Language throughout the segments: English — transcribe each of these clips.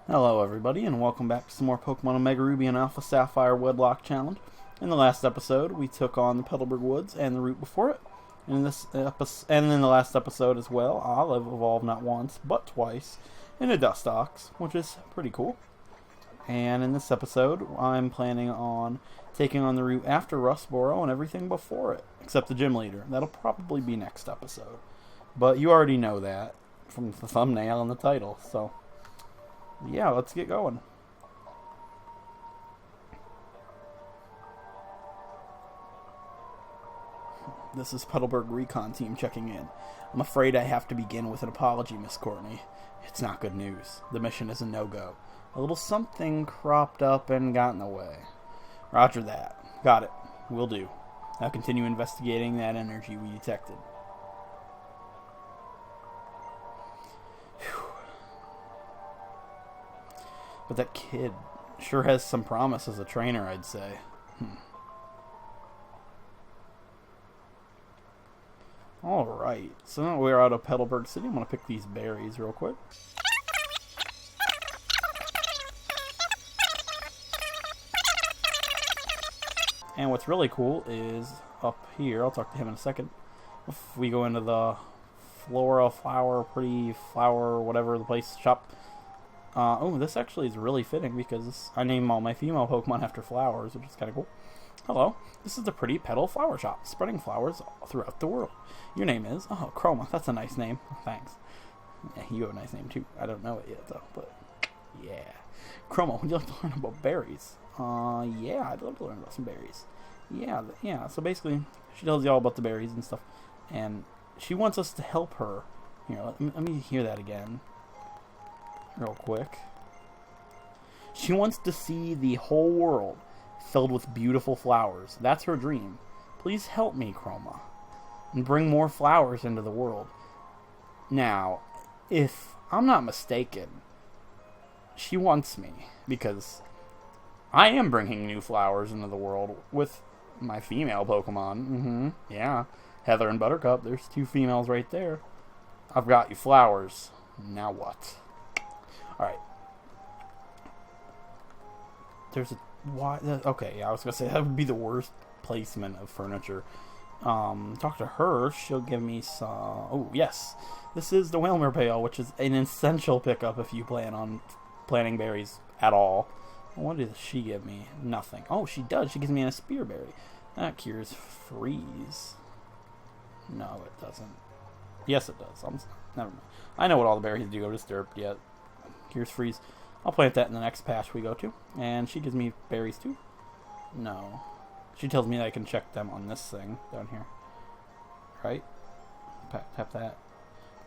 Hello everybody, and welcome back to some more Pokemon Omega Ruby and Alpha Sapphire Wedlocke challenge. In the last episode, we took on the Petalburg Woods and the route before it. And in the last episode as well, Olive evolved not once, but twice into Dustox, which is pretty cool. And in this episode, I'm planning on taking on the route after Rustboro and everything before it, except the gym leader. That'll probably be next episode. But you already know that from the thumbnail and the title, so yeah, let's get going. This is Petalburg Recon Team checking in. I'm afraid I have to begin with an apology, Miss Courtney. It's not good news. The mission is a no-go. A little something cropped up and got in the way. Roger that. Got it. Will do. Now continue investigating that energy we detected. Whew. But that kid sure has some promise as a trainer, I'd say. Alright, so now we're out of Petalburg City. I'm going to pick these berries real quick. And what's really cool is up here, I'll talk to him in a second, if we go into the pretty flower, whatever the place, shop. Oh, this actually is really fitting because I name all my female Pokemon after flowers, which is kind of cool. Hello, this is the Pretty Petal Flower Shop, spreading flowers throughout the world. Your name is? Oh, Chroma. That's a nice name. Thanks. Yeah, you have a nice name too. I don't know it yet though, but yeah. Chroma, would you like to learn about berries? Yeah, I'd love to learn about some berries. Yeah. So basically, she tells you all about the berries and stuff, and she wants us to help her. Here, let me hear that again, real quick. She wants to see the whole world filled with beautiful flowers. That's her dream. Please help me, Chroma, and bring more flowers into the world. Now, if I'm not mistaken, she wants me because I am bringing new flowers into the world with my female Pokemon. Yeah, Heather and Buttercup. There's two females right there. I've got you flowers. Now what? Alright. There's a... Why? Okay, yeah, I was gonna say that would be the worst placement of furniture. Talk to her. She'll give me some... Oh, yes. This is the Wilmer Pail, which is an essential pickup if you plan on planting berries at all. What does she give me? Nothing. Oh, she does. She gives me a spearberry. That cures freeze. No, it doesn't. Yes, it does. Never mind. I know what all the berries do. I just derped yet. Cures freeze. I'll plant that in the next patch we go to. And she gives me berries too? No. She tells me that I can check them on this thing down here. Right? Tap that.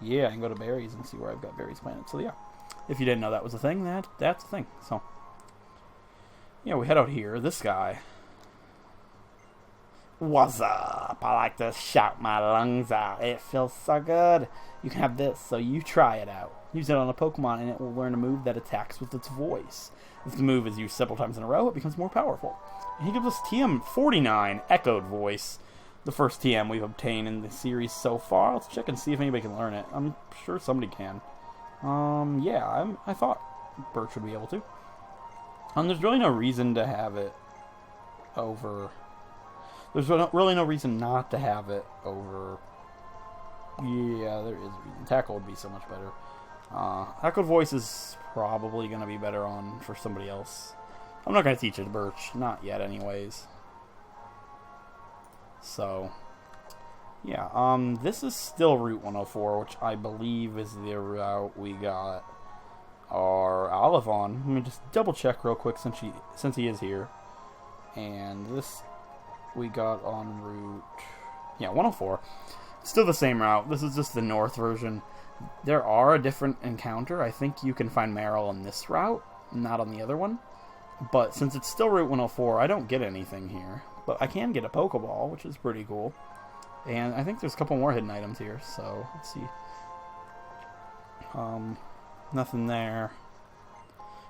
Yeah, I can go to berries and see where I've got berries planted. So yeah, if you didn't know that was a thing, that's a thing. So yeah, we head out here. This guy. What's up? I like to shout my lungs out. It feels so good. You can have this, so you try it out. Use it on a Pokemon and it will learn a move that attacks with its voice. If the move is used several times in a row, it becomes more powerful. And he gives us TM49, Echoed Voice. The first TM we've obtained in the series so far. Let's check and see if anybody can learn it. I'm sure somebody can. Yeah, I thought Birch would be able to. There's really no reason to have it over... There's really no reason not to have it over... Yeah, there is a reason. Tackle would be so much better. Echoed Voice is probably going to be better on for somebody else. I'm not going to teach it to Birch. Not yet, anyways. So, yeah. This is still Route 104, which I believe is the route we got our Olive on. Let me just double check real quick since he is here. And this we got on Route 104. Still the same route. This is just the north version. There are a different encounter. I think you can find Marill on this route, not on the other one. But since it's still Route 104, I don't get anything here. But I can get a Pokeball, which is pretty cool. And I think there's a couple more hidden items here, so let's see. Nothing there.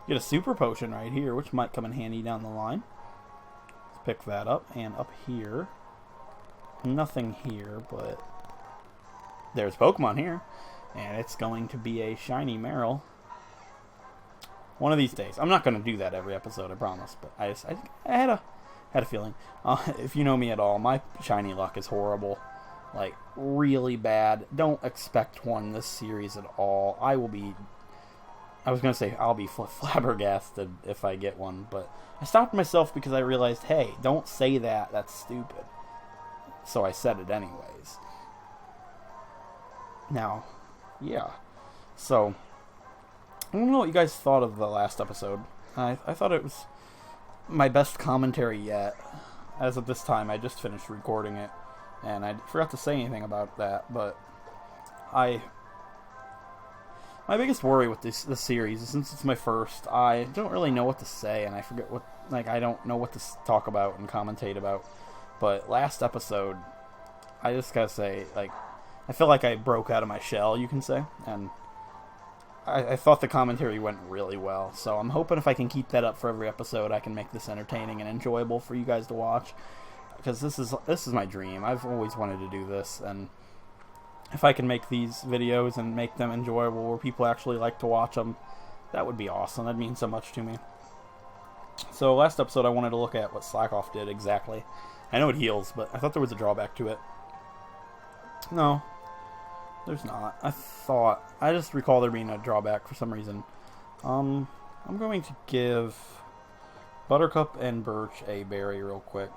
Get a Super Potion right here, which might come in handy down the line. Let's pick that up. And up here, nothing here, but there's Pokemon here. And it's going to be a shiny Marill. One of these days. I'm not going to do that every episode, I promise. But I had a feeling. If you know me at all, my shiny luck is horrible. Like, really bad. Don't expect one this series at all. I was going to say I'll be flabbergasted if I get one. But I stopped myself because I realized, hey, don't say that. That's stupid. So I said it anyways. Now, yeah. So, I don't know what you guys thought of the last episode. I thought it was my best commentary yet. As of this time, I just finished recording it. And I forgot to say anything about that, but my biggest worry with this series is, since it's my first, I don't really know what to say, and I forget I don't know what to talk about and commentate about. But last episode, I just gotta say, like, I feel like I broke out of my shell, you can say, and I thought the commentary went really well. So I'm hoping if I can keep that up for every episode, I can make this entertaining and enjoyable for you guys to watch. Because this is my dream. I've always wanted to do this, and if I can make these videos and make them enjoyable where people actually like to watch them, that would be awesome. That'd mean so much to me. So last episode I wanted to look at what Slackoff did exactly. I know it heals, but I thought there was a drawback to it. No, there's not. I just recall there being a drawback for some reason. I'm going to give Buttercup and Birch a berry real quick.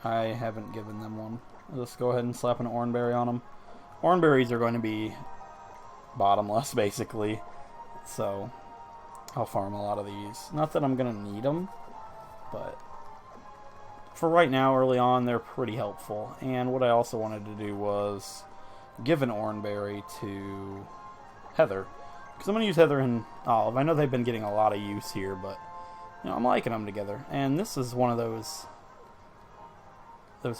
I haven't given them one. I'll just go ahead and slap an oranberry on them. Oranberries are going to be bottomless, basically. So, I'll farm a lot of these. Not that I'm going to need them, but for right now, early on, they're pretty helpful. And what I also wanted to do was give an oranberry to Heather. Because I'm going to use Heather and Olive. I know they've been getting a lot of use here, but I'm liking them together. And this is one of those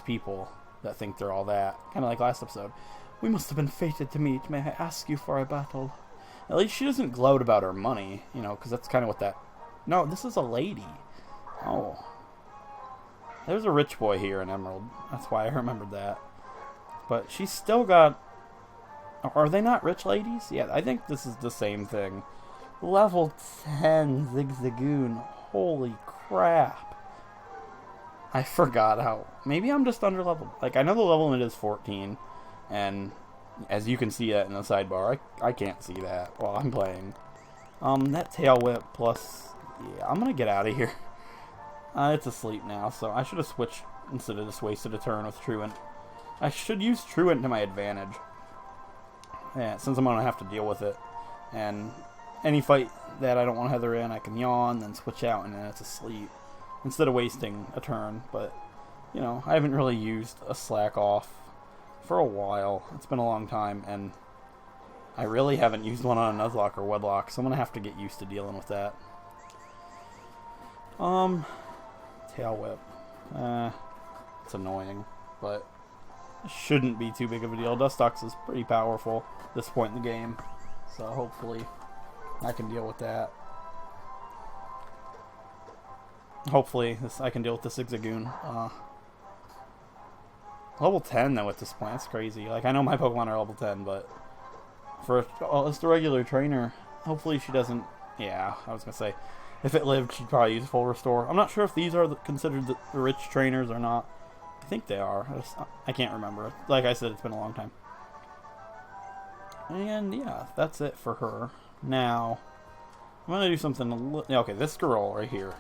people that think they're all that. Kind of like last episode. We must have been fated to meet. May I ask you for a battle? At least she doesn't gloat about her money, because that's kind of what that... No, this is a lady. Oh. There's a rich boy here in Emerald. That's why I remembered that. But she's still got... Are they not rich ladies? Yeah, I think this is the same thing. Level 10 Zigzagoon. Holy crap. I forgot how... Maybe I'm just under-leveled. Like, I know the level limit is 14, and as you can see that in the sidebar, I can't see that while I'm playing. That tail whip plus... Yeah, I'm gonna get out of here. It's asleep now, so I should have switched instead of just wasted a turn with Truant. I should use Truant to my advantage. Yeah, since I'm gonna have to deal with it. And any fight that I don't want Heather in, I can yawn, then switch out, and then it's asleep. Instead of wasting a turn, but, I haven't really used a slack off for a while. It's been a long time, and I really haven't used one on a Nuzlocke or Wedlocke, so I'm going to have to get used to dealing with that. Tail whip. It's annoying, but it shouldn't be too big of a deal. Dustox is pretty powerful at this point in the game, so hopefully I can deal with that. Hopefully, I can deal with the Zigzagoon. Level 10, though, at this point. That's crazy. Like, I know my Pokemon are level 10, but for just a regular trainer, hopefully she doesn't... Yeah, I was going to say, if it lived, she'd probably use full restore. I'm not sure if these are considered the rich trainers or not. I think they are. I can't remember. Like I said, it's been a long time. And, yeah, that's it for her. Now, I'm going to do something... Okay, this girl right here.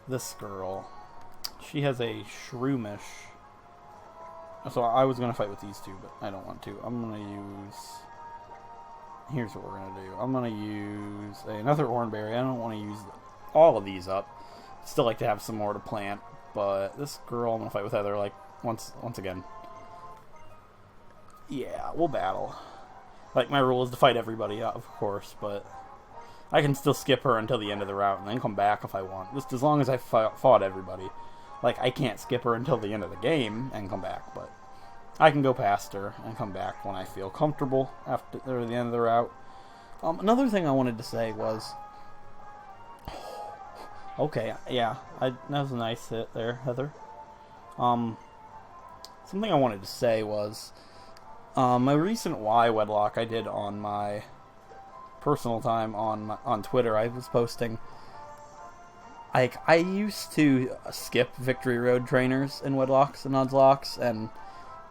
This girl, she has a Shroomish. So I was going to fight with these two, but I don't want to. I'm going to use... Here's what we're going to do. I'm going to use another Oranberry. I don't want to use all of these up. Still like to have some more to plant, but this girl I'm going to fight with Heather, like, once again. Yeah, we'll battle. Like, my rule is to fight everybody, of course, but I can still skip her until the end of the route and then come back if I want. Just as long as I fought everybody. Like, I can't skip her until the end of the game and come back, but I can go past her and come back when I feel comfortable after the end of the route. Another thing I wanted to say was... Okay, yeah, that was a nice hit there, Heather. Something I wanted to say was... my recent Wedlocke I did on my personal time on Twitter, I was posting. Like, I used to skip Victory Road trainers in Wedlocks and Nuzlocks, and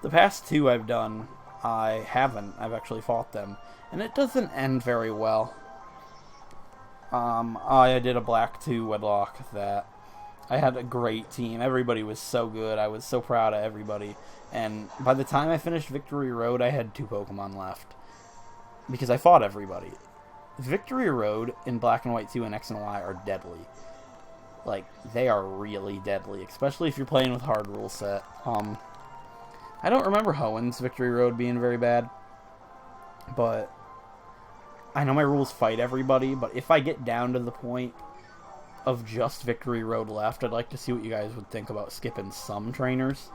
the past 2 I've done, I haven't. I've actually fought them, and it doesn't end very well. I did a Black 2 Wedlocke that I had a great team. Everybody was so good. I was so proud of everybody. And by the time I finished Victory Road, I had 2 Pokemon left. Because I fought everybody. Victory Road in Black and White 2 and X and Y are deadly. Like, they are really deadly. Especially if you're playing with hard rule set. I don't remember Hoenn's Victory Road being very bad. But I know my rules fight everybody. But if I get down to the point of just Victory Road left, I'd like to see what you guys would think about skipping some trainers,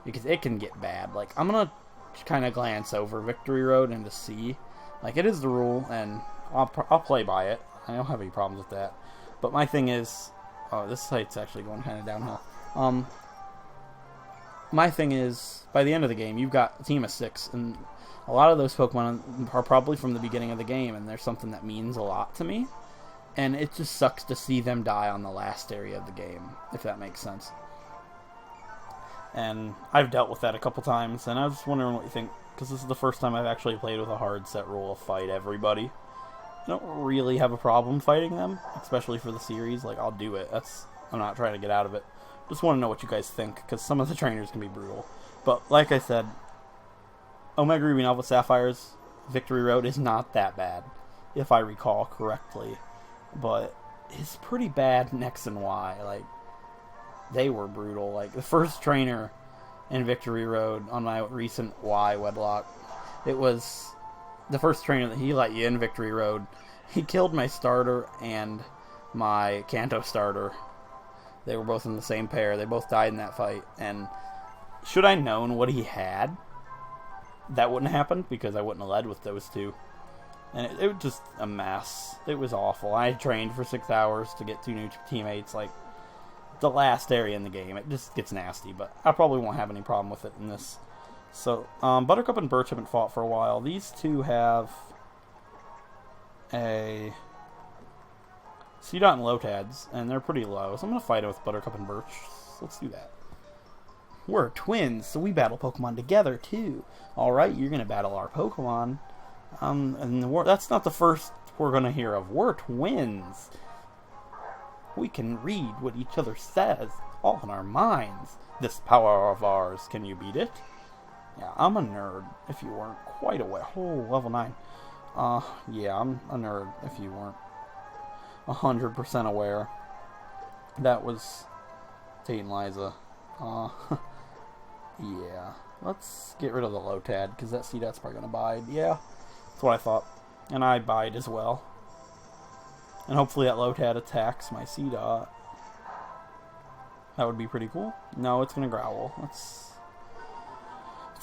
because it can get bad. Like, I'm gonna kind of glance over Victory Road and to see, like, it is the rule, and I'll play by it. I don't have any problems with that. But my thing is, oh, this site's actually going kind of downhill. My thing is, by the end of the game, you've got a team of 6, and a lot of those Pokemon are probably from the beginning of the game, and there's something that means a lot to me. And it just sucks to see them die on the last area of the game, if that makes sense. And I've dealt with that a couple times, and I was wondering what you think, because this is the first time I've actually played with a hard set rule of fight everybody. I don't really have a problem fighting them, especially for the series. Like, I'll do it. I'm not trying to get out of it. Just want to know what you guys think, because some of the trainers can be brutal. But, like I said, Omega Ruby and Alpha Sapphire's Victory Road is not that bad, if I recall correctly. But it's pretty bad in X and Y. Like, they were brutal. Like, the first trainer in Victory Road on my recent Y Wedlocke, it was the first trainer that he let you in Victory Road. He killed my starter and my Kanto starter. They were both in the same pair. They both died in that fight. And should I known what he had, that wouldn't have happened, because I wouldn't have led with those 2. And it was just a mess. It was awful. I trained for 6 hours to get 2 new teammates. Like, the last area in the game, it just gets nasty. But I probably won't have any problem with it in this. So, Buttercup and Birch haven't fought for a while. These 2 have a Seedot and Lotads, and they're pretty low. So I'm going to fight it with Buttercup and Birch. So let's do that. We're twins, so we battle Pokemon together, too. Alright, you're going to battle our Pokemon. And that's not the first we're going to hear of. We're twins. We can read what each other says, all in our minds. This power of ours, can you beat it? Yeah, I'm a nerd, if you weren't quite aware. Oh, level 9. Yeah, I'm a nerd, if you weren't 100% aware. That was Tate and Liza. Yeah. Let's get rid of the Lotad, because that Seedot's probably going to bide. Yeah, that's what I thought. And I bide as well. And hopefully that Lotad attacks my Seedot. That would be pretty cool. No, it's going to growl. It's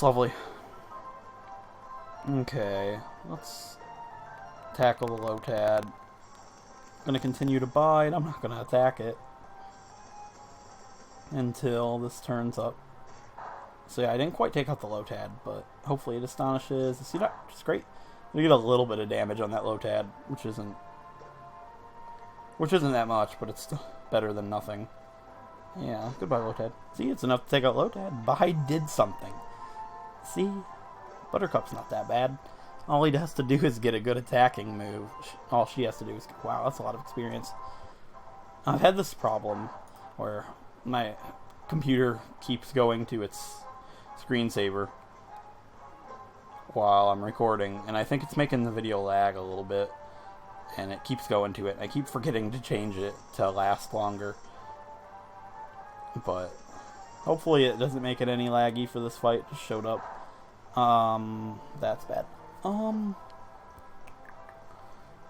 lovely. Okay, let's tackle the Lotad. Going to continue to bide. I'm not going to attack it until this turns up. So yeah, I didn't quite take out the Lotad, but hopefully it astonishes the Seedot, which is great. We get a little bit of damage on that Lotad, which isn't that much, but it's still better than nothing. Yeah, goodbye Lotad. See, it's enough to take out Lotad. Bide did something. See? Buttercup's not that bad. All he has to do is get a good attacking move. All she has to do is... Wow, that's a lot of experience. I've had this problem where my computer keeps going to its screensaver while I'm recording, and I think it's making the video lag a little bit, and it keeps going to it. I keep forgetting to change it to last longer, but hopefully it doesn't make it any laggy for this fight. It just showed up. That's bad.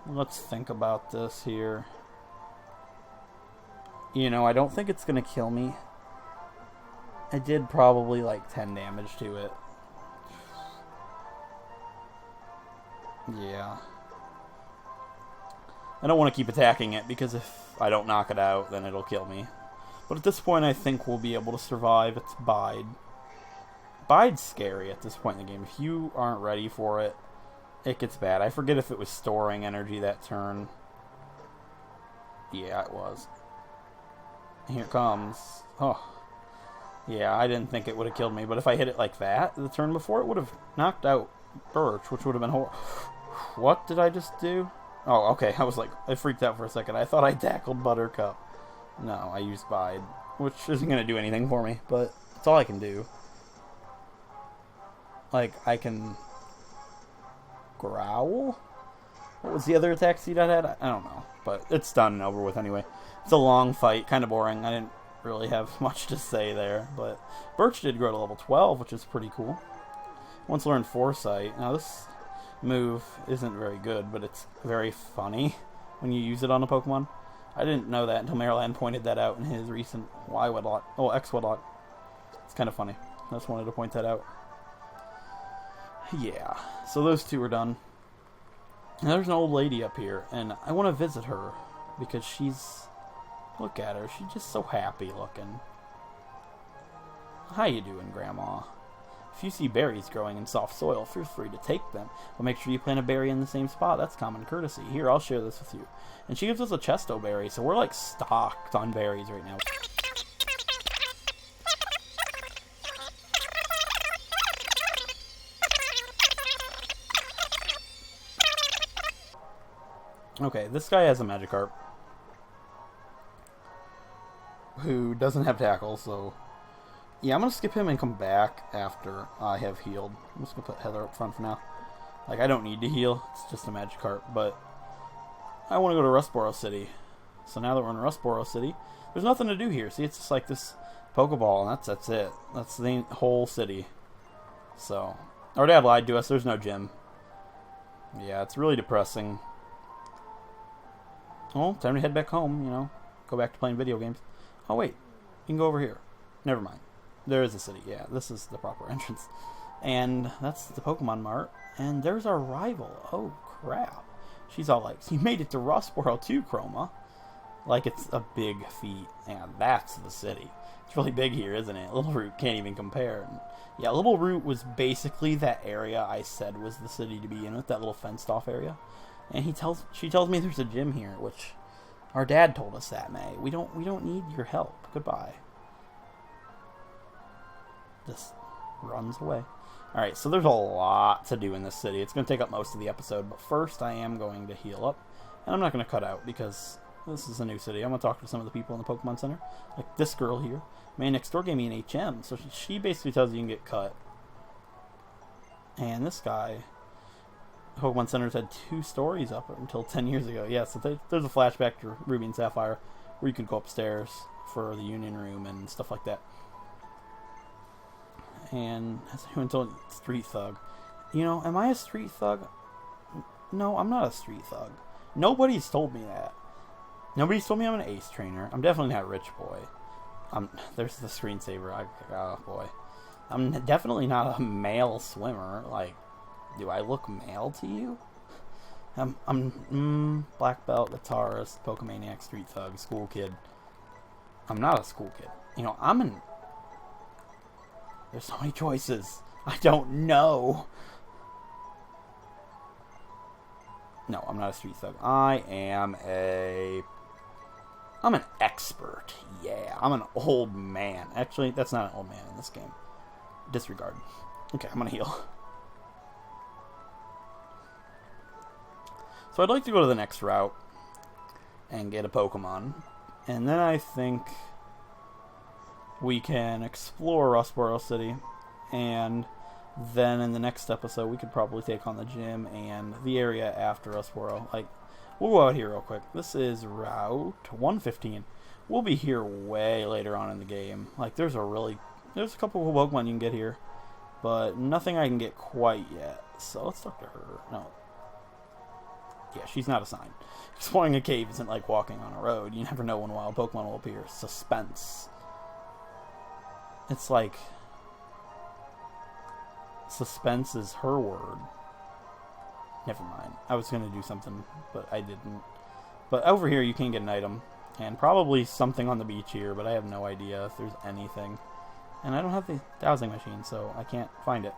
Let's think about this here. You know, I don't think it's gonna kill me. I did probably like 10 damage to it. Yeah. I don't want to keep attacking it, because if I don't knock it out, then it'll kill me. But at this point, I think we'll be able to survive its bide. Bide's scary at this point in the game. If you aren't ready for it, it gets bad. I forget if it was storing energy that turn. Yeah, it was. Here it comes. Oh. Yeah, I didn't think it would have killed me, but if I hit it like that the turn before, it would have knocked out Birch, which would have been horrible. What did I just do? Oh, okay. I was like, I freaked out for a second. I thought I tackled Buttercup. No, I used Bide, which isn't going to do anything for me, but it's all I can do. Like, I can growl? What was the other attack seed I had? I don't know, but it's done and over with anyway. It's a long fight, kind of boring. I didn't really have much to say there, but Birch did grow to level 12, which is pretty cool. Once learned Foresight. Now this move isn't very good, but it's very funny when you use it on a Pokemon. I didn't know that until Maryland pointed that out in his recent X Wedlocke. It's kind of funny. I just wanted to point that out. Yeah, so those two are done. Now there's an old lady up here, and I want to visit her because she's... Look at her. She's just so happy looking. How you doing, Grandma? If you see berries growing in soft soil, feel free to take them. But make sure you plant a berry in the same spot. That's common courtesy. Here, I'll share this with you. And she gives us a chesto berry, so we're like stocked on berries right now. Okay, this guy has a Magikarp who doesn't have tackle, so yeah, I'm gonna skip him and come back after I have healed. I'm just gonna put Heather up front for now. Like, I don't need to heal, it's just a Magikarp, but I want to go to Rustboro City. So now that we're in Rustboro City, there's nothing to do here. See, it's just like this Pokeball, and that's it. That's the whole city. So, our dad lied to us, there's no gym. Yeah, it's really depressing. Well, time to head back home, you know. Go back to playing video games. Oh, wait. You can go over here. Never mind. There is a city. Yeah, this is the proper entrance. And that's the Pokemon Mart. And there's our rival. Oh, crap. She's all like, you made it to Rustboro too, Chroma. Like it's a big feat. And that's the city. It's really big here, isn't it? Little Root can't even compare. And yeah, Little Root was basically that area I said was the city to be in with, that little fenced-off area. And she tells me there's a gym here, which our dad told us that, May. We don't need your help. Goodbye. Just runs away. Alright, so there's a lot to do in this city. It's going to take up most of the episode, but first I am going to heal up. And I'm not going to cut out because this is a new city. I'm going to talk to some of the people in the Pokemon Center. Like this girl here. Man next door gave me an HM, so she basically tells you can get cut. And this guy... Pokemon Center's had 2 stories up until 10 years ago. Yeah, so there's a flashback to Ruby and Sapphire where you could go upstairs for the Union Room and stuff like that. And as I went to Street Thug, you know, am I a Street Thug? No, I'm not a Street Thug. Nobody's told me that. Nobody's told me I'm an ace trainer. I'm definitely not a rich boy. There's the screensaver. Oh boy. I'm definitely not a male swimmer. Like, do I look male to you? I'm black belt, guitarist, Pokemaniac, Street Thug, school kid. I'm not a school kid. You know, there's so many choices. I don't know. No, I'm not a Street Thug. I'm an expert. Yeah, I'm an old man. Actually, that's not an old man in this game. Disregard. Okay, I'm gonna heal. So I'd like to go to the next route and get a Pokemon. And then I think we can explore Rustboro City. And then in the next episode, we could probably take on the gym and the area after Rustboro. Like, we'll go out here real quick. This is Route 115. We'll be here way later on in the game. Like, there's a couple of Pokemon you can get here. But nothing I can get quite yet. So let's talk to her. No. Yeah, she's not a sign. Exploring a cave isn't like walking on a road. You never know when wild Pokemon will appear. Suspense. It's like... Suspense is her word. Never mind. I was going to do something, but I didn't. But over here you can get an item. And probably something on the beach here, but I have no idea if there's anything. And I don't have the dowsing machine, so I can't find it.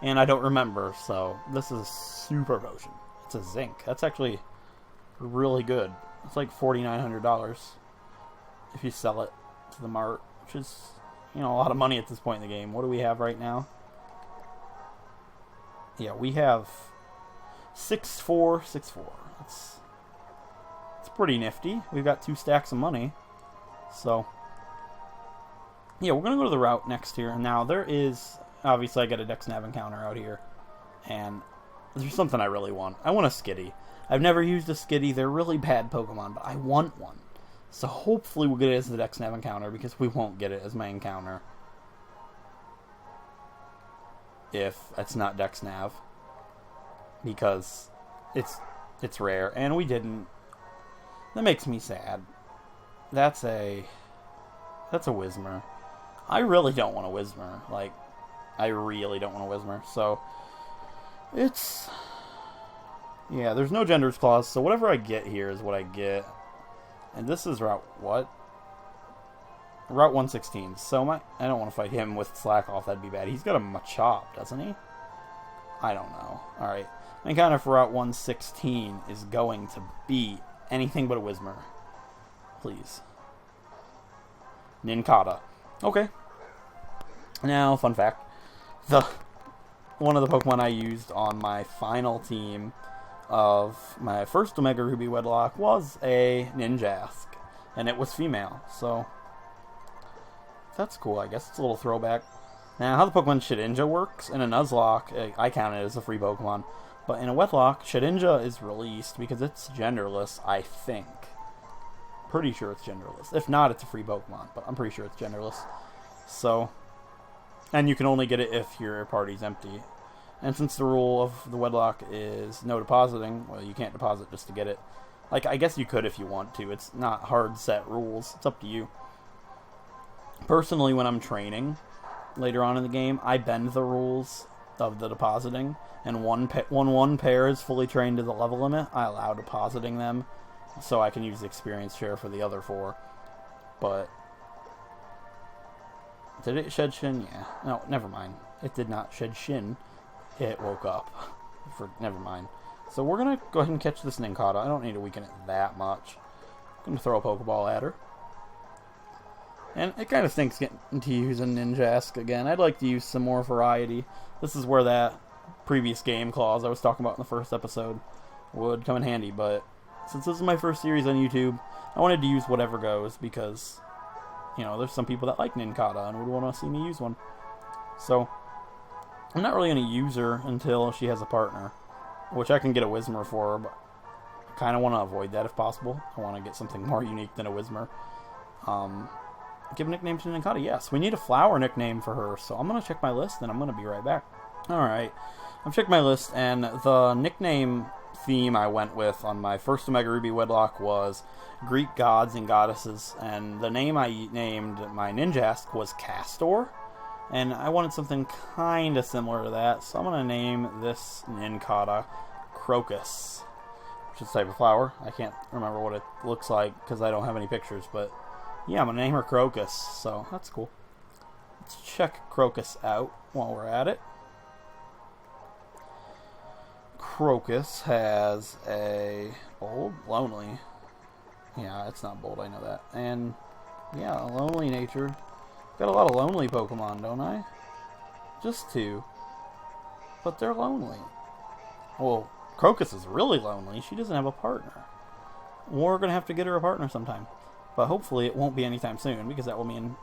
And I don't remember, so this is super potion. It's a zinc. That's actually really good. It's like $4,900 if you sell it to the mart, which is, you know, a lot of money at this point in the game. What do we have right now? Yeah, we have 6464. It's pretty nifty. We've got 2 stacks of money. So, yeah, we're going to go to the route next here. Now, there is, obviously, I get a Dex Nav encounter out here. And there's something I really want. I want a Skitty. I've never used a Skitty. They're really bad Pokemon, but I want one. So hopefully we'll get it as the Dex Nav encounter, because we won't get it as my encounter if it's not Dex Nav, because it's rare, and we didn't. That makes me sad. That's a Whismer. I really don't want a Whismer. Like, I really don't want a Whismer. So it's, yeah, there's no Gender's Clause, so whatever I get here is what I get. And this is Route, what? Route 116. So I don't want to fight him with Slack Off. That'd be bad. He's got a Machop, doesn't he? I don't know. Alright. My encounter for Route 116 is going to be anything but a Whismer. Please. Nincada. Okay. Now, fun fact. One of the Pokemon I used on my final team of my first Omega Ruby Wedlocke was a Ninjask, and it was female, so that's cool. I guess it's a little throwback. Now, how the Pokemon Shedinja works, in a Nuzlocke, I count it as a free Pokemon, but in a Wedlocke, Shedinja is released because it's genderless, I think. Pretty sure it's genderless. If not, it's a free Pokemon, but I'm pretty sure it's genderless. So, and you can only get it if your party's empty. And since the rule of the Wedlocke is no depositing, well, you can't deposit just to get it. Like, I guess you could if you want to. It's not hard set rules. It's up to you. Personally, when I'm training later on in the game, I bend the rules of the depositing. And when one pair is fully trained to the level limit, I allow depositing them so I can use the experience share for the other 4. But did it shed Shin? Yeah. No, never mind. It did not shed Shin. It woke up. Never mind. So we're going to go ahead and catch this Nincada. I don't need to weaken it that much. I'm going to throw a Pokeball at her. And it kind of stinks getting to use a Ninjask again. I'd like to use some more variety. This is where that previous game clause I was talking about in the first episode would come in handy. But since this is my first series on YouTube, I wanted to use whatever goes because, you know, there's some people that like Nincada and would want to see me use one. So I'm not really going to use her until she has a partner, which I can get a Whismer for her, but I kind of want to avoid that if possible. I want to get something more unique than a Whismer. Give a nickname to Nincada. Yes, we need a flower nickname for her, so I'm going to check my list, and I'm going to be right back. Alright, I've checked my list, and the nickname theme I went with on my first Omega Ruby Wedlocke was Greek gods and goddesses, and the name I named my Ninjask was Castor. And I wanted something kind of similar to that, so I'm going to name this Nincada Crocus, which is a type of flower. I can't remember what it looks like because I don't have any pictures, but yeah, I'm going to name her Crocus, so that's cool. Let's check Crocus out while we're at it. Crocus has a bold, lonely. Yeah, it's not bold, I know that. And yeah, a lonely nature. Got a lot of lonely Pokemon, don't I? Just 2. But they're lonely. Well, Crocus is really lonely. She doesn't have a partner. We're going to have to get her a partner sometime. But hopefully it won't be anytime soon, because that will mean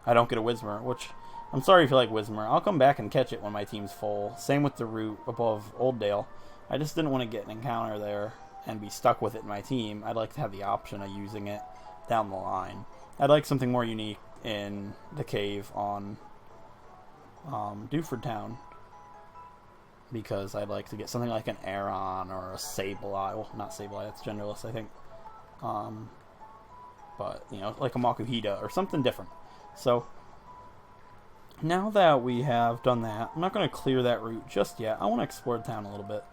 I don't get a Whismer, which, I'm sorry if you like Whismer. I'll come back and catch it when my team's full. Same with the route above Oldale. I just didn't want to get an encounter there and be stuck with it in my team. I'd like to have the option of using it down the line. I'd like something more unique in the cave on Dewford Town, because I'd like to get something like an Aeron or a Sableye. Well, not Sableye, that's genderless, I think. But, you know, like a Makuhita or something different. So, now that we have done that, I'm not going to clear that route just yet. I want to explore the town a little bit.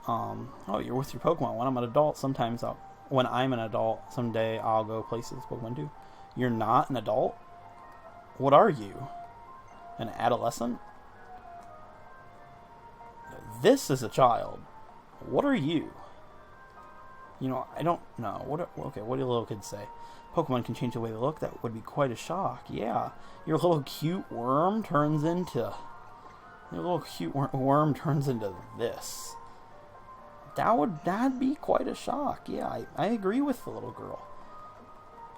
Oh, you're with your Pokemon. When I'm an adult, when I'm an adult, someday I'll go places Pokemon do. You're not an adult? What are you? An adolescent? This is a child. What are you? You know, I don't know. Okay, what do little kids say? Pokemon can change the way they look. That would be quite a shock. Yeah, your little cute worm turns into... Your little cute worm turns into this. That'd be quite a shock. Yeah, I agree with the little girl.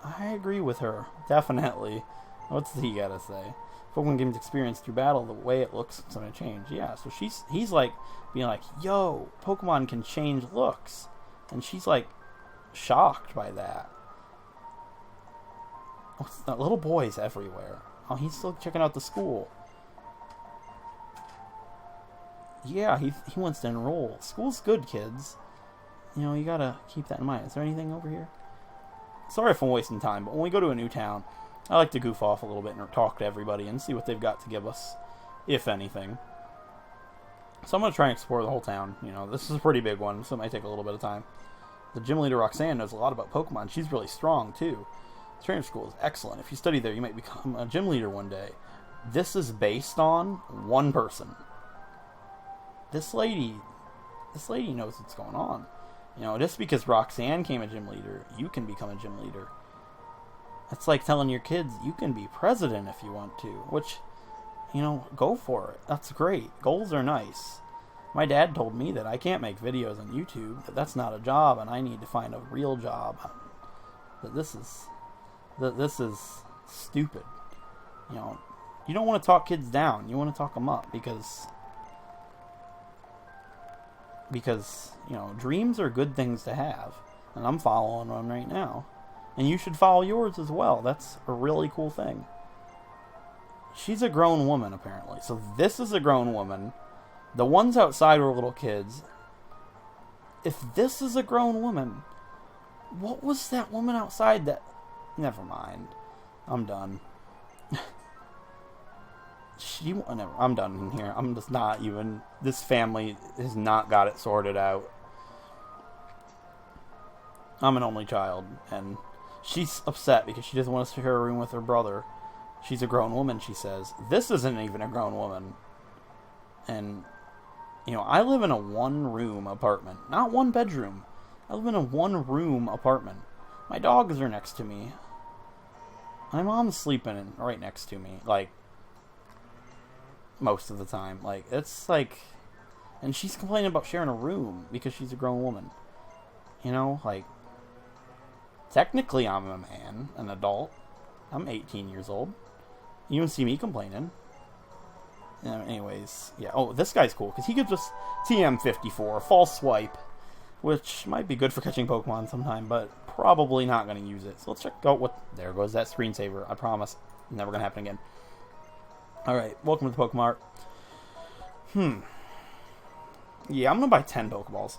I agree with her. Definitely. What's he gotta say? Pokemon games experience through battle, the way it looks is gonna change. Yeah, so he's like being like, yo, Pokemon can change looks. And she's like shocked by that. Oh, it's not, little boys everywhere. Oh, he's still checking out the school. Yeah, he wants to enroll. School's good, kids. You know, you gotta keep that in mind. Is there anything over here? Sorry if I'm wasting time, but when we go to a new town, I like to goof off a little bit and talk to everybody and see what they've got to give us, if anything. So I'm going to try and explore the whole town. You know, this is a pretty big one, so it might take a little bit of time. The gym leader, Roxanne, knows a lot about Pokemon. She's really strong, too. The trainer school is excellent. If you study there, you might become a gym leader one day. This is based on one person. This lady knows what's going on. You know, just because Roxanne became a gym leader, you can become a gym leader. It's like telling your kids you can be president if you want to, which, you know, go for it. That's great. Goals are nice. My dad told me that I can't make videos on YouTube, that that's not a job, and I need to find a real job. That this is stupid. You know, you don't want to talk kids down. You want to talk them up because you know, dreams are good things to have, and I'm following one right now. And you should follow yours as well. That's a really cool thing. She's a grown woman, apparently. So this is a grown woman. The ones outside were little kids. If this is a grown woman, what was that woman outside that... Never mind. I'm done. I'm done in here. I'm just not even... This family has not got it sorted out. I'm an only child, and... She's upset because she doesn't want us to share a room with her brother. She's a grown woman, she says. This isn't even a grown woman. And, you know, I live in a one-room apartment. Not one bedroom. I live in a one-room apartment. My dogs are next to me. My mom's sleeping right next to me. Like, most of the time. Like, it's like... And she's complaining about sharing a room because she's a grown woman. You know, like... Technically, I'm a man, an adult. I'm 18 years old. You don't see me complaining. Anyways, yeah. Oh, this guy's cool, because he could just TM54, false swipe, which might be good for catching Pokemon sometime, but probably not going to use it. So let's check out what... There goes that screensaver. I promise. Never going to happen again. Alright, welcome to the Pokemart. Yeah, I'm going to buy 10 Pokeballs.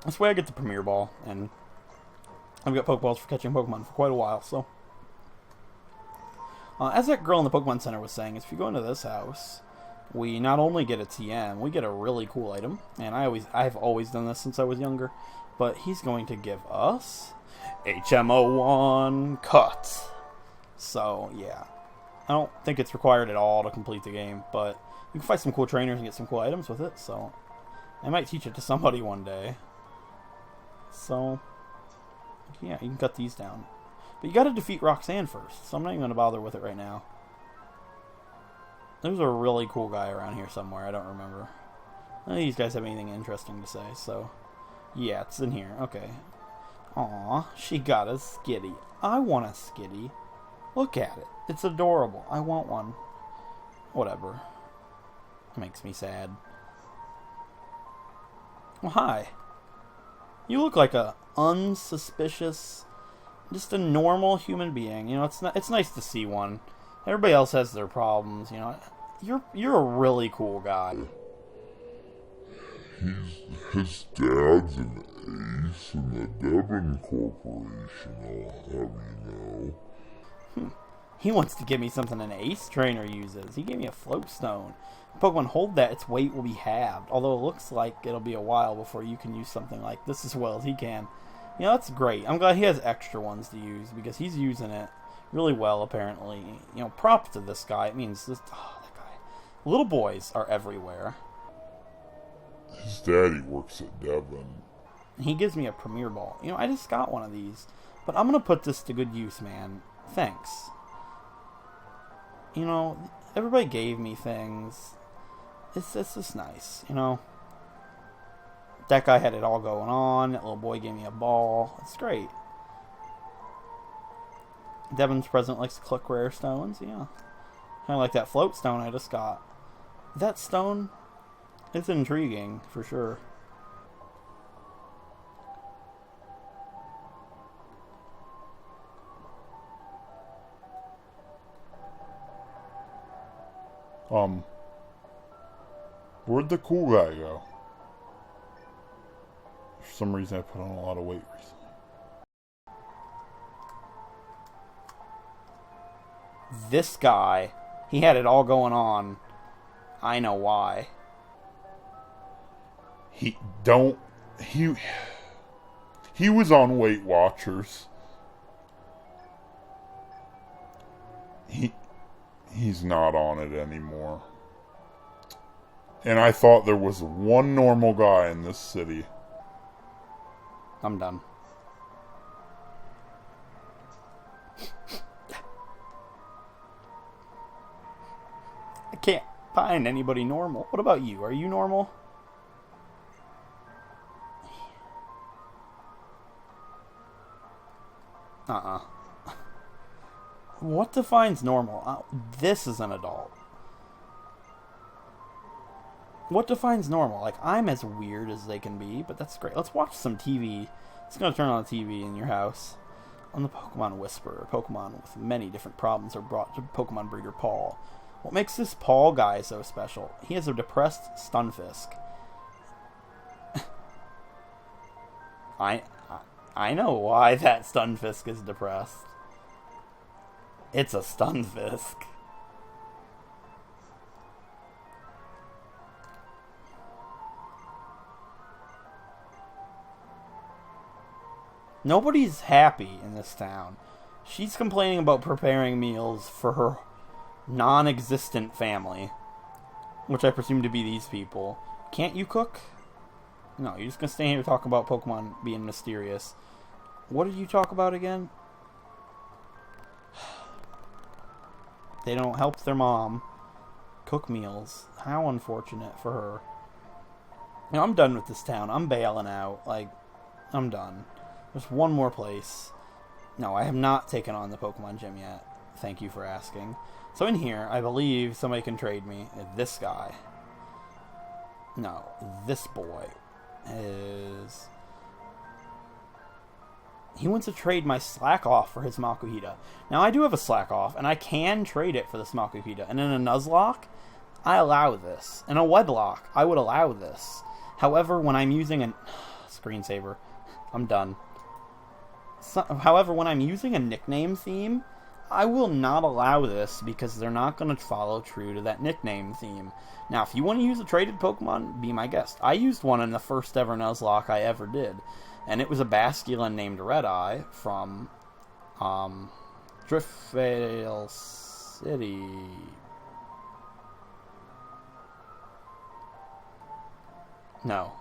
This way I get the Premier Ball, and... I've got Pokeballs for catching Pokemon for quite a while, so... as that girl in the Pokemon Center was saying, if you go into this house, we not only get a TM, we get a really cool item. And I've always done this since I was younger. But he's going to give us... HM01 Cut. So, yeah. I don't think it's required at all to complete the game, but you can fight some cool trainers and get some cool items with it, so... I might teach it to somebody one day. So... Yeah, you can cut these down. But you gotta defeat Roxanne first, so I'm not even gonna bother with it right now. There's a really cool guy around here somewhere, I don't remember. None of these guys have anything interesting to say, so... Yeah, it's in here, okay. Aw, she got a Skitty. I want a Skitty. Look at it. It's adorable. I want one. Whatever. It makes me sad. Well, hi. You look like a unsuspicious, just a normal human being. You know, it's nice to see one. Everybody else has their problems, you know. You're a really cool guy. His dad's an ace in the Devon Corporation, I'll have you know. He wants to give me something an ace trainer uses. He gave me a float stone. If Pokemon hold that, its weight will be halved. Although it looks like it'll be a while before you can use something like this as well as he can. You know, that's great. I'm glad he has extra ones to use because he's using it really well, apparently. You know, props to this guy. It means this... Oh, that guy. Little boys are everywhere. His daddy works at Devon. He gives me a Premier Ball. You know, I just got one of these. But I'm going to put this to good use, man. Thanks. You know, everybody gave me things. It's just nice, you know. That guy had it all going on. That little boy gave me a ball. It's great. Devon's president likes to collect rare stones. Yeah. Kind of like that float stone I just got. That stone is intriguing, for sure. Where'd the cool guy go? For some reason I put on a lot of weight recently. This guy, he had it all going on. I know why. He was on Weight Watchers. He's not on it anymore. And I thought there was one normal guy in this city. I'm done. I can't find anybody normal. What about you? Are you normal? What defines normal? This is an adult. What defines normal? Like, I'm as weird as they can be, but that's great. Let's watch some TV. It's going to turn on the TV in your house. On the Pokemon Whisperer, Pokemon with many different problems are brought to Pokemon breeder Paul. What makes this Paul guy so special? He has a depressed Stunfisk. I know why that Stunfisk is depressed. It's a Stunfisk. Nobody's happy in this town. She's complaining about preparing meals for her non-existent family, which I presume to be these people. Can't you cook? No, you're just gonna stay here talking about Pokemon being mysterious. What did you talk about again? They don't help their mom cook meals. How unfortunate for her. You know, I'm done with this town. I'm bailing out. Like, I'm done. There's one more place. No, I have not taken on the Pokemon Gym yet. Thank you for asking. So in here, I believe somebody can trade me. This guy. No, this boy is... He wants to trade my Slack Off for his Makuhita. Now, I do have a Slack Off, and I can trade it for this Makuhita. And in a Nuzlocke, I allow this. In a Wedlocke, I would allow this. However, when I'm using a... Screensaver. I'm done. However, when I'm using a nickname theme, I will not allow this because they're not going to follow true to that nickname theme. Now, if you want to use a traded Pokemon, be my guest. I used one in the first ever Nuzlocke I ever did, and it was a Basculin named Red-Eye from Rustboro City. No.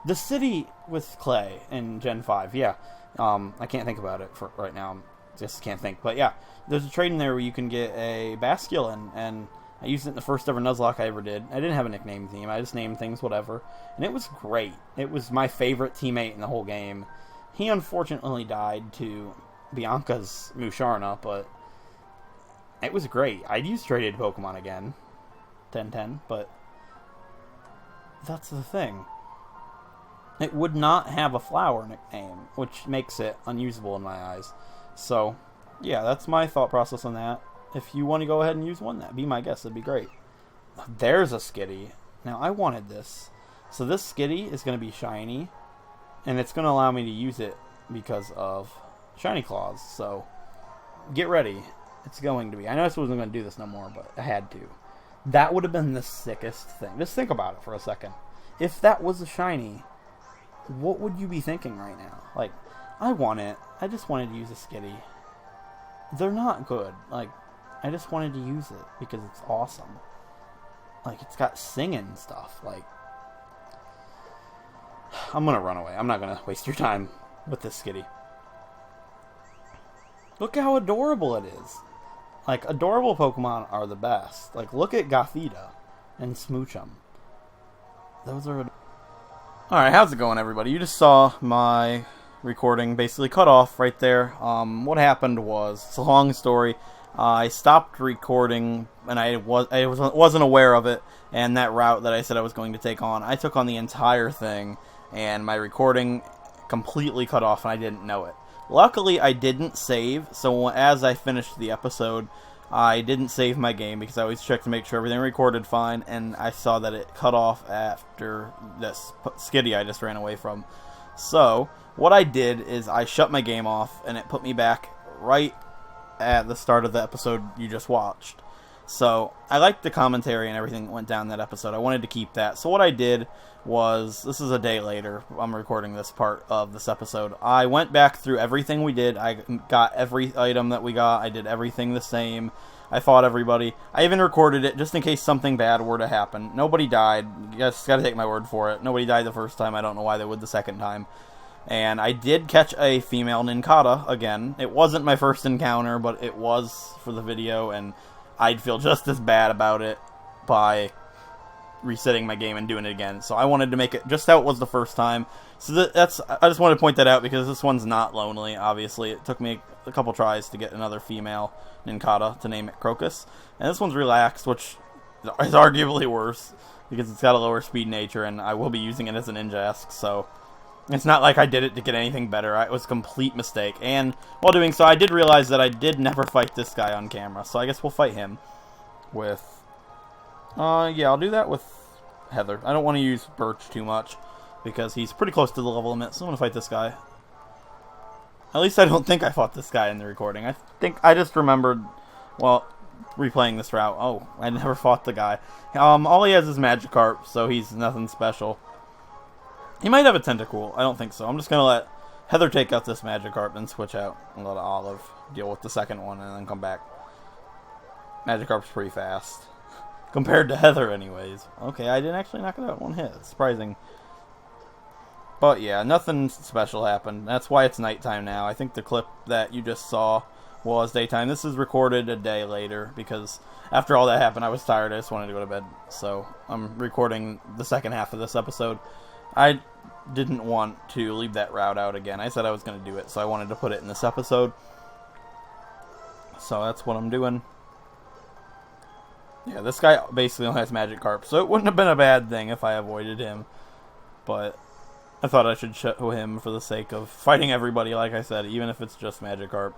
The city with Clay in Gen 5, yeah. I can't think about it for right now. Just can't think. But yeah, there's a trade in there where you can get a Basculin, and I used it in the first ever Nuzlocke I ever did. I didn't have a nickname theme. I just named things whatever. And it was great. It was my favorite teammate in the whole game. He unfortunately died to Bianca's Musharna, but it was great. I'd use traded Pokemon again. 10-10, but that's the thing. It would not have a flower nickname, which makes it unusable in my eyes. So, yeah, that's my thought process on that. If you want to go ahead and use one, that'd be my guess. That'd be great. There's a Skitty. Now, I wanted this. So this Skitty is going to be shiny, and it's going to allow me to use it because of Shiny Claws. So, get ready. It's going to be. I know I wasn't going to do this no more, but I had to. That would have been the sickest thing. Just think about it for a second. If that was a shiny, what would you be thinking right now? Like, I want it. I just wanted to use a Skitty. They're not good. Like, I just wanted to use it because it's awesome. Like, it's got singing stuff. Like, I'm gonna run away. I'm not gonna waste your time with this skitty. Look how adorable it is. Like, adorable Pokemon are the best. Like, look at Gothita and Smoochum. Those are... Alright, how's it going, everybody? You just saw my recording basically cut off right there. What happened was, it's a long story. I stopped recording, and I wasn't aware of it, and that route that I said I was going to take on, I took on the entire thing, and my recording completely cut off, and I didn't know it. Luckily, I didn't save, so as I finished the episode, I didn't save my game, because I always check to make sure everything recorded fine, and I saw that it cut off after this skitty I just ran away from. So, what I did is I shut my game off, and it put me back right at the start of the episode you just watched. So, I liked the commentary and everything that went down that episode. I wanted to keep that. So what I did was, this is a day later, I'm recording this part of this episode. I went back through everything we did. I got every item that we got. I did everything the same. I fought everybody. I even recorded it just in case something bad were to happen. Nobody died. You guys gotta take my word for it. Nobody died the first time. I don't know why they would the second time. And I did catch a female Nincada again. It wasn't my first encounter, but it was for the video, and I'd feel just as bad about it by resetting my game and doing it again. So I wanted to make it just how it was the first time. So I just wanted to point that out because this one's not lonely, obviously. It took me a couple tries to get another female Nincada, to name it Crocus. And this one's relaxed, which is arguably worse because it's got a lower speed nature, and I will be using it as a Ninjask, so... It's not like I did it to get anything better. It was a complete mistake. And while doing so, I did realize that I did never fight this guy on camera. So I guess we'll fight him with... yeah, I'll do that with Heather. I don't want to use Birch too much because he's pretty close to the level limit. So I'm going to fight this guy. At least I don't think I fought this guy in the recording. I think I just remembered, well, replaying this route. Oh, I never fought the guy. All he has is Magikarp, so he's nothing special. He might have a Tentacool. I don't think so. I'm just going to let Heather take out this Magikarp and switch out and let Olive deal with the second one and then come back. Magikarp's pretty fast. Compared to Heather, anyways. Okay, I didn't actually knock it out in one hit. It's surprising. But yeah, nothing special happened. That's why it's nighttime now. I think the clip that you just saw was daytime. This is recorded a day later because after all that happened, I was tired. I just wanted to go to bed. So I'm recording the second half of this episode. I didn't want to leave that route out again. I said I was going to do it, so I wanted to put it in this episode. So that's what I'm doing. Yeah, this guy basically only has Magikarp, so it wouldn't have been a bad thing if I avoided him. But I thought I should show him for the sake of fighting everybody, like I said, even if it's just Magikarp.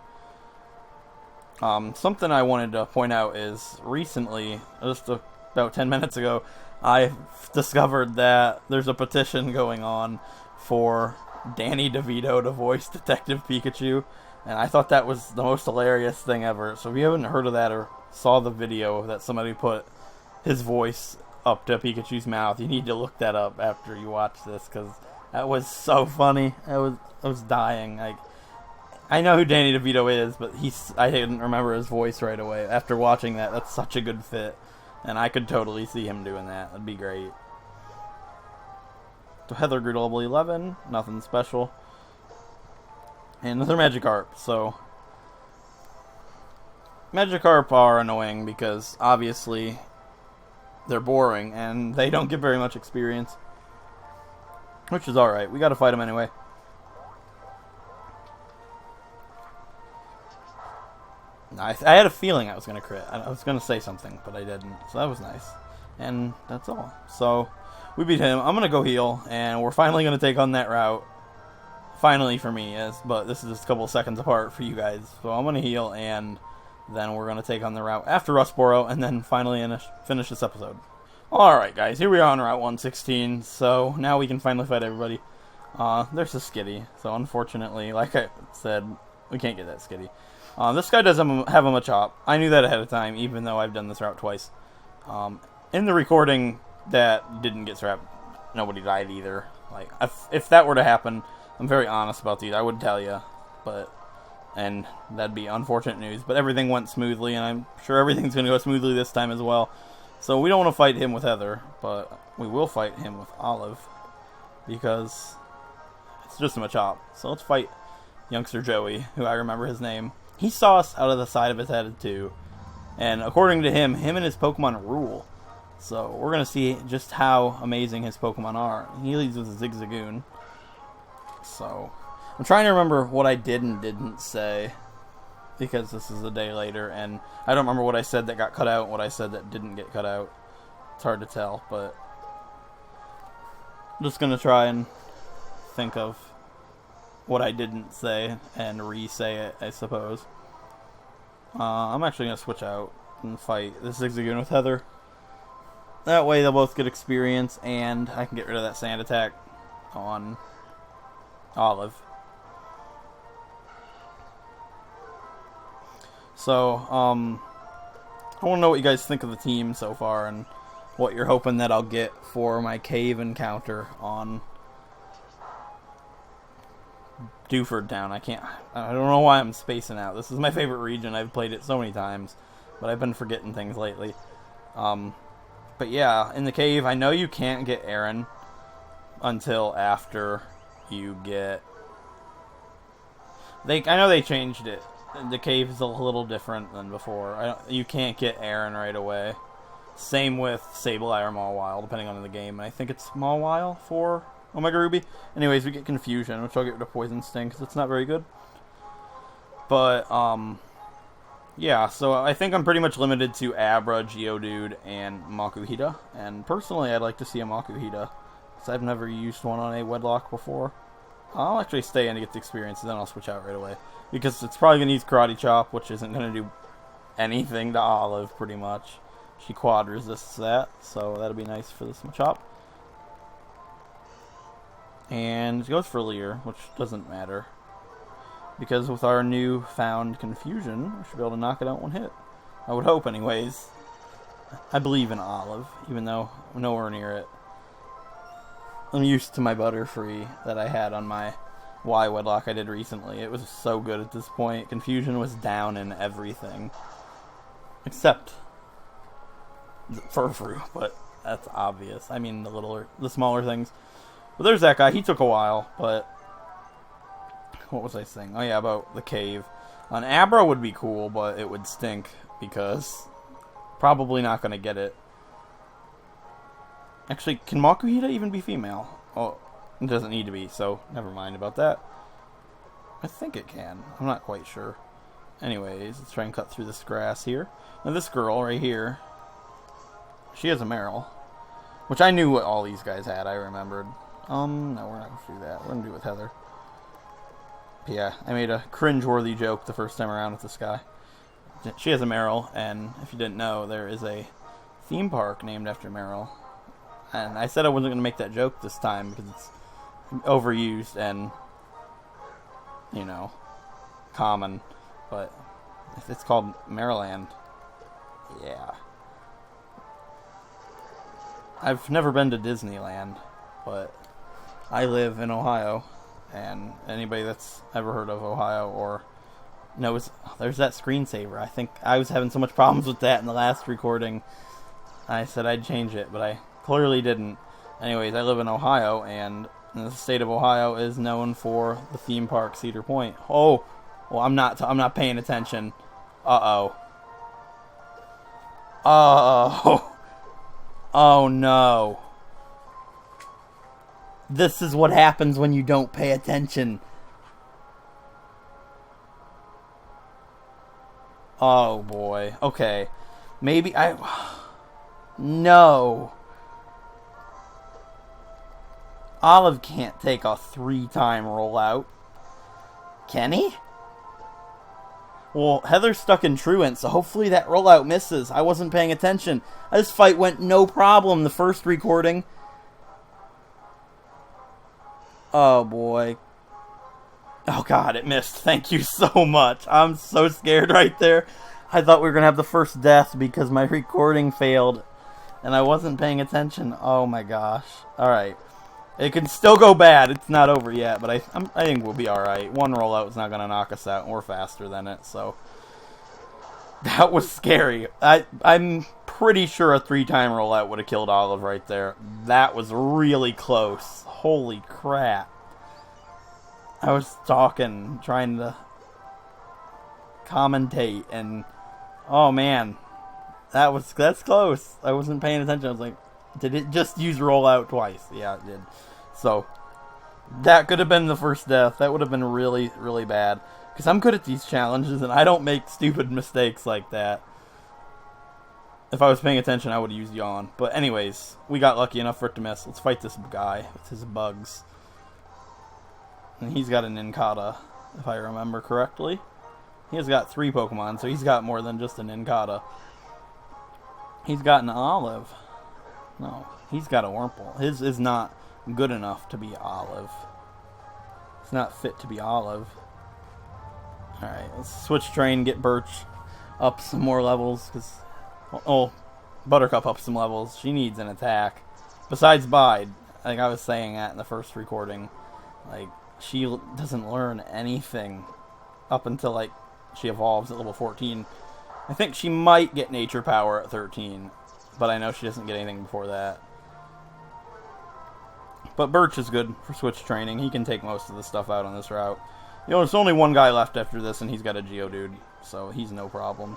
Something I wanted to point out is recently, just about 10 minutes ago, I discovered that there's a petition going on for Danny DeVito to voice Detective Pikachu, and I thought that was the most hilarious thing ever. So if you haven't heard of that or saw the video that somebody put his voice up to Pikachu's mouth, you need to look that up after you watch this, because that was so funny. I was dying. Like, I know who Danny DeVito is, but I didn't remember his voice right away. After watching that, that's such a good fit. And I could totally see him doing that. That'd be great. So Heather grew to level 11. Nothing special. And another Magikarp. So Magikarp are annoying because obviously they're boring and they don't get very much experience. Which is alright. We gotta fight them anyway. I had a feeling I was going to crit. I was going to say something, but I didn't. So that was nice. And that's all. So we beat him. I'm going to go heal, and we're finally going to take on that route. Finally for me, yes, but this is just a couple of seconds apart for you guys. So I'm going to heal, and then we're going to take on the route after Rustboro, and then finally finish this episode. Alright guys, here we are on Route 116. So now we can finally fight everybody. There's a skitty. So unfortunately, like I said, we can't get that skitty. This guy doesn't have a Machop. I knew that ahead of time, even though I've done this route twice. In the recording that didn't get scrapped, nobody died either. Like, if that were to happen, I'm very honest about these. I would tell you, and that'd be unfortunate news. But everything went smoothly, and I'm sure everything's going to go smoothly this time as well. So we don't want to fight him with Heather, but we will fight him with Olive, because It's just a Machop. So let's fight youngster Joey, who I remember his name. He saw us out of the side of his head too. And according to him and his Pokemon rule. So we're going to see just how amazing his Pokemon are. He leads with a Zigzagoon. So I'm trying to remember what I did and didn't say, because this is a day later, and I don't remember what I said that got cut out and what I said that didn't get cut out. It's hard to tell, but I'm just going to try and think of what I didn't say and re-say it, I suppose. I'm actually going to switch out and fight this Zigzagoon with Heather. That way they'll both get experience, and I can get rid of that sand attack on Olive. So, I want to know what you guys think of the team so far, and what you're hoping that I'll get for my cave encounter on Dewford Town. I don't know why I'm spacing out. This is my favorite region. I've played it so many times, but I've been forgetting things lately. But yeah, in the cave, I know you can't get Aaron until after you get... I know they changed it. The cave is a little different than before. You can't get Aaron right away. Same with Sableye or Mawile, depending on the game. And I think it's Mawile for Omega Ruby. Anyways, we get Confusion, which I'll get rid of Poison Sting, because it's not very good. But, yeah, so I think I'm pretty much limited to Abra, Geodude, and Makuhita. And personally, I'd like to see a Makuhita, because I've never used one on a Wedlocke before. I'll actually stay in to get the experience, and then I'll switch out right away. Because it's probably going to use Karate Chop, which isn't going to do anything to Olive, pretty much. She quad resists that, so that'll be nice for this Machop. And it goes for Leer, which doesn't matter. Because with our new found Confusion, we should be able to knock it out one hit. I would hope, anyways. I believe in Olive, even though I'm nowhere near it. I'm used to my Butterfree that I had on my Y Wedlocke I did recently. It was so good at this point. Confusion was down in everything. Except Furfrou, but that's obvious. I mean the smaller things. But there's that guy. He took a while, but... What was I saying? Oh yeah, about the cave. An Abra would be cool, but it would stink, because... Probably not going to get it. Actually, can Makuhita even be female? Oh, it doesn't need to be, so never mind about that. I think it can. I'm not quite sure. Anyways, let's try and cut through this grass here. Now this girl right here, she has a Meryl, which I knew what all these guys had, I remembered. No, we're not going to do that. We're going to do it with Heather. But yeah, I made a cringe-worthy joke the first time around with this guy. She has a Meryl, and if you didn't know, there is a theme park named after Meryl. And I said I wasn't going to make that joke this time because it's overused and, you know, common. But if it's called Maryland, yeah. I've never been to Disneyland, but I live in Ohio. And anybody that's ever heard of Ohio or knows, there's that screensaver. I think I was having so much problems with that in the last recording. I said I'd change it, but I clearly didn't. Anyways, I live in Ohio, and the state of Ohio is known for the theme park Cedar Point. Oh, well, I'm not paying attention. Uh-oh. Oh. Oh no. This is what happens when you don't pay attention. Oh boy. Okay. Maybe No. Olive can't take a 3-time rollout. Can he? Well, Heather's stuck in Truant, so hopefully that rollout misses. I wasn't paying attention. This fight went no problem the first recording. Oh boy. Oh god, it missed. Thank you so much. I'm so scared right there. I thought we were going to have the first death because my recording failed and I wasn't paying attention. Oh my gosh. Alright. It can still go bad. It's not over yet, but I think we'll be alright. One rollout is not going to knock us out, and we're faster than it, so... That was scary. I'm pretty sure a 3-time rollout would have killed Olive right there. That was really close. Holy crap. I was talking, trying to commentate, and oh man, that's close. I wasn't paying attention. I was like, did it just use rollout twice? Yeah, it did. So that could have been the first death. That would have been really, really bad. Because I'm good at these challenges, and I don't make stupid mistakes like that. If I was paying attention, I would have used Yawn. But anyways, we got lucky enough for it to miss. Let's fight this guy with his bugs. And he's got an Incada, if I remember correctly. He has got 3 Pokemon, so he's got more than just an Incada. He's got an Olive. No, he's got a Wurmple. His is not good enough to be Olive. It's not fit to be Olive. Alright, let's switch train, get Birch up some more levels, because, oh, Buttercup up some levels. She needs an attack. Besides Bide, like I was saying that in the first recording, like, she doesn't learn anything up until, like, she evolves at level 14. I think she might get Nature Power at 13, but I know she doesn't get anything before that. But Birch is good for switch training. He can take most of the stuff out on this route. You know, there's only one guy left after this, and he's got a Geodude, so he's no problem.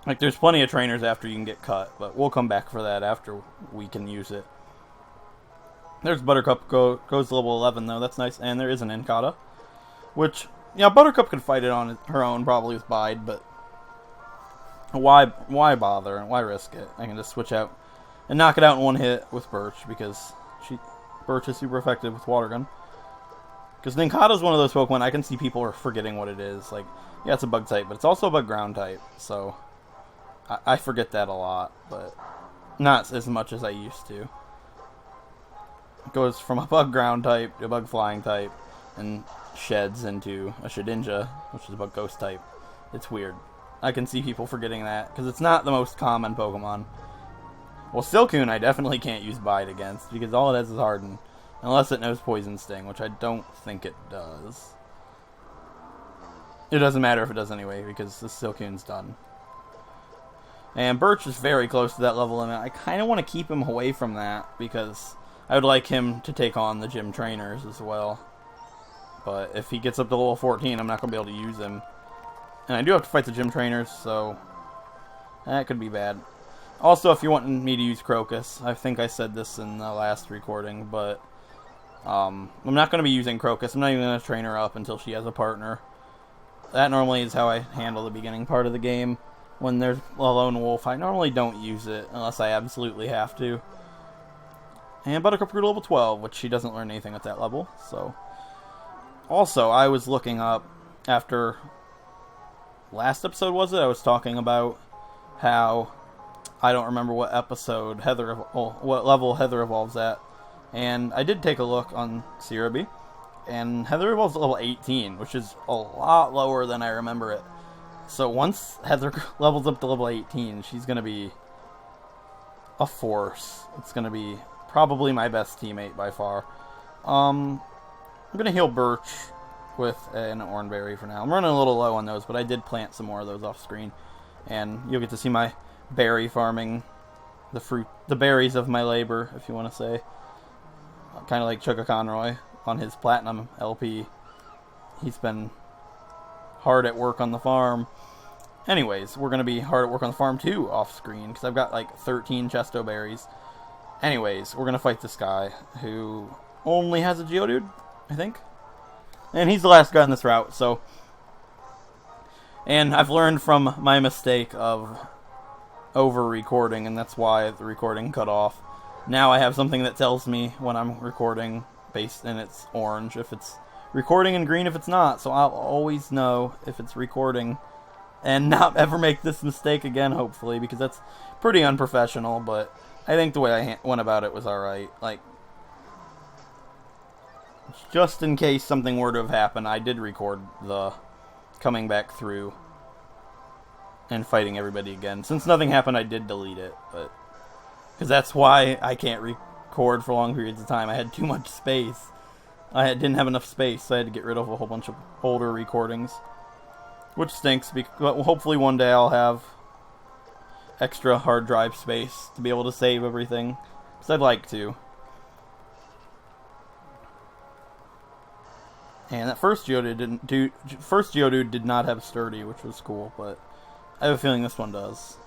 Like, there's plenty of trainers after you can get cut, but we'll come back for that after we can use it. There's Buttercup, goes to level 11, though. That's nice. And there is an Incada, which, yeah, Buttercup could fight it on her own, probably with Bide, but why bother? Why risk it? I can just switch out and knock it out in one hit with Birch, because Birch is super effective with Water Gun. Because Nincada is one of those Pokemon I can see people are forgetting what it is. Like, yeah, it's a bug type, but it's also a bug ground type. So, I forget that a lot, but not as much as I used to. It goes from a bug ground type to a bug flying type, and sheds into a Shedinja, which is a bug ghost type. It's weird. I can see people forgetting that, because it's not the most common Pokemon. Well, Silcoon I definitely can't use Bide against, because all it has is Harden. Unless it knows Poison Sting, which I don't think it does. It doesn't matter if it does anyway, because the Silcoon's done. And Birch is very close to that level limit. I kind of want to keep him away from that, because I would like him to take on the gym trainers as well. But if he gets up to level 14, I'm not going to be able to use him. And I do have to fight the gym trainers, so that could be bad. Also, if you want me to use Crocus, I think I said this in the last recording, but I'm not going to be using Crocus. I'm not even going to train her up until she has a partner. That normally is how I handle the beginning part of the game. When there's a lone wolf, I normally don't use it unless I absolutely have to. And Buttercup grew to level 12, which she doesn't learn anything at that level. So, also, I was looking up after last episode, was it? I was talking about how I don't remember what episode what level Heather evolves at. And I did take a look on Cerebi, and Heather evolves at level 18, which is a lot lower than I remember it. So once Heather levels up to level 18, she's going to be a force. It's going to be probably my best teammate by far. I'm going to heal Birch with an Oranberry for now. I'm running a little low on those, but I did plant some more of those off screen. And you'll get to see my berry farming, the berries of my labor, if you want to say. Kind of like Chugga Conroy on his Platinum LP. He's been hard at work on the farm. Anyways, we're going to be hard at work on the farm too off screen, because I've got like 13 Chesto berries. Anyways, we're going to fight this guy who only has a Geodude, I think. And he's the last guy on this route, so. And I've learned from my mistake of over-recording, and that's why the recording cut off. Now I have something that tells me when I'm recording, based and it's orange if it's recording, and green if it's not. So I'll always know if it's recording, and not ever make this mistake again, hopefully, because that's pretty unprofessional. But I think the way I went about it was alright. Like, just in case something were to have happened, I did record the coming back through and fighting everybody again. Since nothing happened, I did delete it, but because that's why I can't record for long periods of time. I had too much space. I didn't have enough space, so I had to get rid of a whole bunch of older recordings, which stinks. But hopefully one day I'll have extra hard drive space to be able to save everything, because I'd like to. And that first Geodude did not have Sturdy, which was cool, but I have a feeling this one does.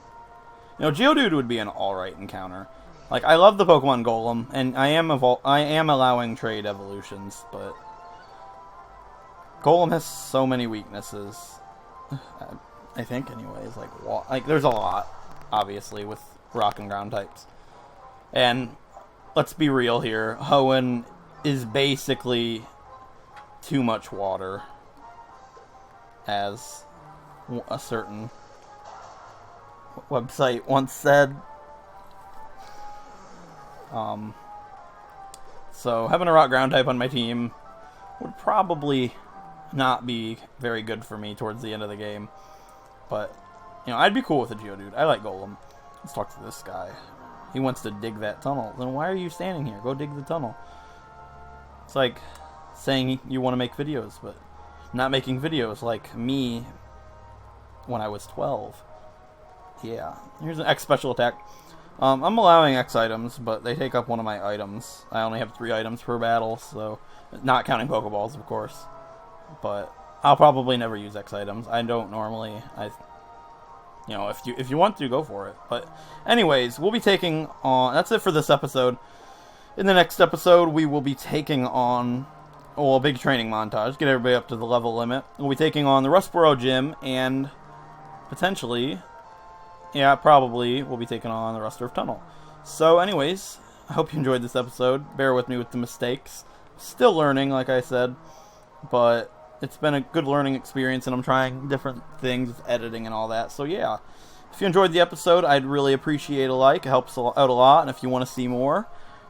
You know, Geodude would be an alright encounter. Like, I love the Pokemon Golem, and I am allowing trade evolutions, but Golem has so many weaknesses. I think, anyways. Like, there's a lot, obviously, with rock and ground types. And let's be real here. Hoenn is basically too much water, as a certain website once said. So having a rock ground type on my team would probably not be very good for me towards the end of the game. But, you know, I'd be cool with a Geodude. I like Golem. Let's talk to this guy. He wants to dig that tunnel. Then why are you standing here? Go dig the tunnel. It's like saying you want to make videos, but not making videos like me when I was 12. Yeah. Here's an X special attack. I'm allowing X items, but they take up one of my items. I only have 3 items per battle, so not counting Pokeballs, of course. But I'll probably never use X items. I don't normally. You know, if you want to, go for it. But anyways, we'll be taking on. That's it for this episode. In the next episode, we will be taking on a big training montage. Get everybody up to the level limit. We'll be taking on the Rustboro Gym and potentially, yeah, probably we'll be taking on the Rustdorf Tunnel. So, anyways, I hope you enjoyed this episode. Bear with me with the mistakes. Still learning, like I said, but it's been a good learning experience, and I'm trying different things with editing and all that. So, yeah, if you enjoyed the episode, I'd really appreciate a like. It helps out a lot, and if you want to see more,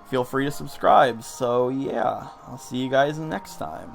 feel free to subscribe. So, yeah, I'll see you guys next time.